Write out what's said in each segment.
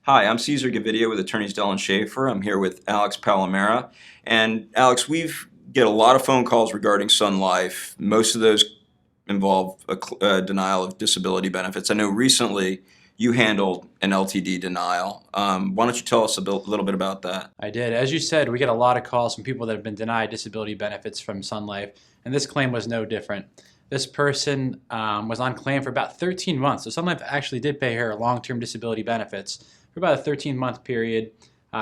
Hi, I'm Cesar Gavidia with Attorneys Dell and Schaefer. I'm here with Alex Palamara. And Alex, we've get a lot of phone calls regarding Sun Life. Most of those involve a denial of disability benefits. I know recently you handled an LTD denial. Why don't you tell us a little bit about that? I did. As you said, we get a lot of calls from people that have been denied disability benefits from Sun Life, and this claim was no different. This person was on claim for about 13 months, so Sun Life actually did pay her long-term disability benefits for about a 13-month period.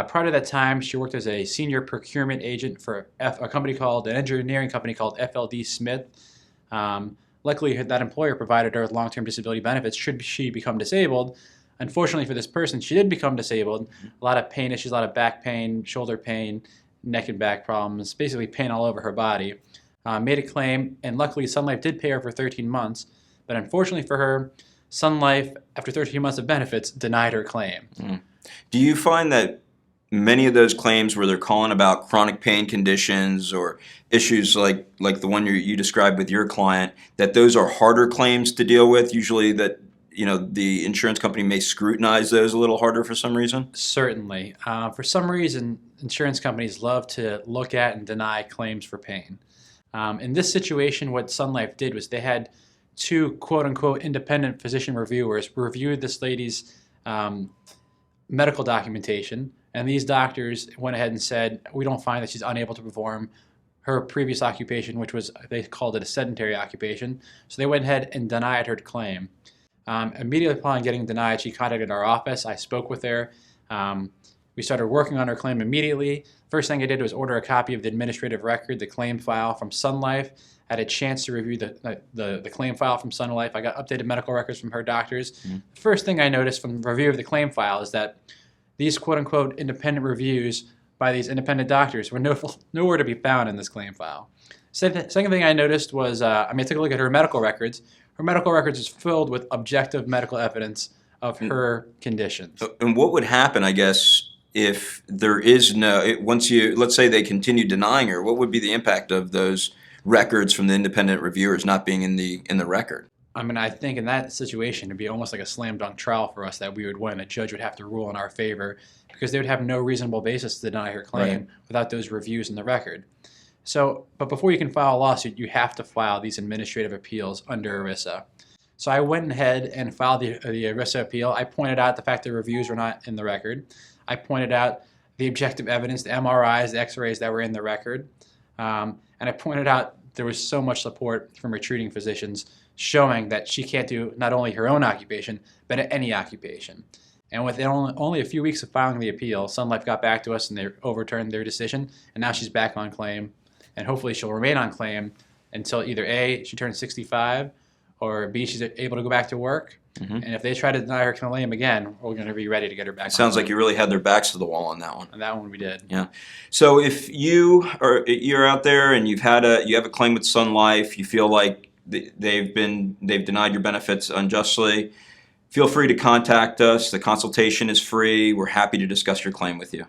Prior to that time, she worked as a senior procurement agent for an engineering company called FLD Smith. Luckily, that employer provided her with long-term disability benefits should she become disabled. Unfortunately for this person, she did become disabled. A lot of pain issues, a lot of back pain, shoulder pain, neck and back problems, basically pain all over her body. Made a claim, and luckily Sun Life did pay her for 13 months. But unfortunately for her, Sun Life, after 13 months of benefits, denied her claim. Do you find that many of those claims where they're calling about chronic pain conditions or issues like the one you described with your client, that those are harder claims to deal with, usually that the insurance company may scrutinize those a little harder for some reason? Certainly. For some reason, insurance companies love to look at and deny claims for pain. In this situation, what Sun Life did was they had two quote-unquote independent physician reviewers reviewed this lady's medical documentation, and these doctors went ahead and said, we don't find that she's unable to perform her previous occupation, which was, they called it a sedentary occupation. So they went ahead and denied her claim. Immediately upon getting denied, she contacted our office. I spoke with her. We started working on her claim immediately. First thing I did was order a copy of the administrative record, the claim file from Sun Life. I had a chance to review the claim file from Sun Life. I got updated medical records from her doctors. The first thing I noticed from the review of the claim file is that these quote-unquote independent reviews by these independent doctors were nowhere to be found in this claim file. Second thing I noticed was, I took a look at her medical records. Her medical records is filled with objective medical evidence of her condition. And what would happen, I guess, if there is let's say they continue denying her, what would be the impact of those records from the independent reviewers not being in the record? I think in that situation, it'd be almost like a slam dunk trial for us that we would win. A judge would have to rule in our favor because they would have no reasonable basis to deny her claim without those reviews in the record. But before you can file a lawsuit, you have to file these administrative appeals under ERISA. So I went ahead and filed the ERISA appeal. I pointed out the fact that reviews were not in the record. I pointed out the objective evidence, the MRIs, the x-rays that were in the record. And I pointed out there was so much support from her treating physicians showing that she can't do not only her own occupation, but any occupation. And within only a few weeks of filing the appeal, Sun Life got back to us and they overturned their decision, and now she's back on claim. And hopefully she'll remain on claim until either A, she turns 65, or B, she's able to go back to work. And if they try to deny her claim again, we're going to be ready to get her back. It sounds like you really had their backs to the wall on that one. On that one we did. Yeah. So if you're out there and you have a claim with Sun Life, you feel like they've denied your benefits unjustly, feel free to contact us. The consultation is free. We're happy to discuss your claim with you.